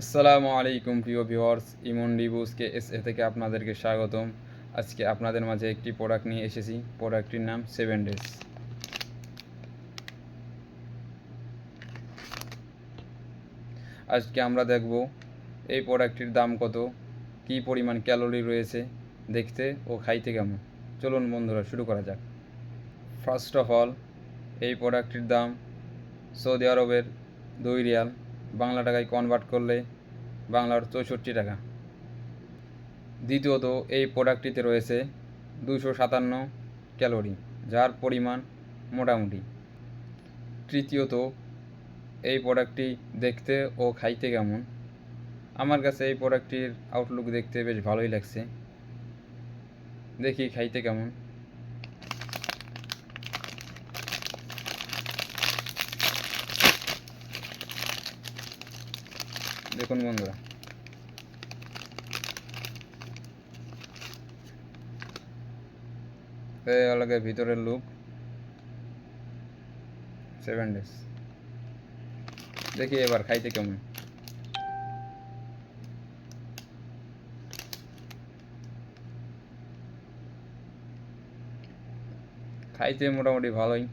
আসসালামু আলাইকুম প্রিয় ভিউয়ার্স, ইমন রিভিউজ KSA থেকে আপনাদেরকে স্বাগতম। আজকে আপনাদের মাঝে একটি প্রোডাক্ট নিয়ে এসেছি। প্রোডাক্টটির নাম 7 ডেজ। আজকে আমরা দেখব এই প্রোডাক্টটির দাম কত, কী পরিমাণ ক্যালোরি রয়েছে, দেখতে ও খাইতে কেমন। চলুন বন্ধুরা, শুরু করা যাক। ফার্স্ট অফ অল, এই প্রোডাক্টটির দাম সৌদি আরবের 2 রিয়াল, বাংলা টাকায় কনভার্ট করলে বাংলার 64 টাকা। দ্বিতীয়ত, এই প্রোডাক্টটিতে রয়েছে 257 ক্যালোরি, যার পরিমাণ মোটামুটি। তৃতীয়ত, এই প্রোডাক্টটি দেখতে ও খাইতে কেমন। আমার কাছে এই প্রোডাক্টটির আউটলুক দেখতে বেশ ভালোই লাগছে। দেখি খাইতে কেমন। দেখুন বন্ধুরা, এই আলাদা ভিতরের লুক 7 ডেজ। দেখি এবার খাইতে কেমন। খাইতে মোটামুটি ভালোই।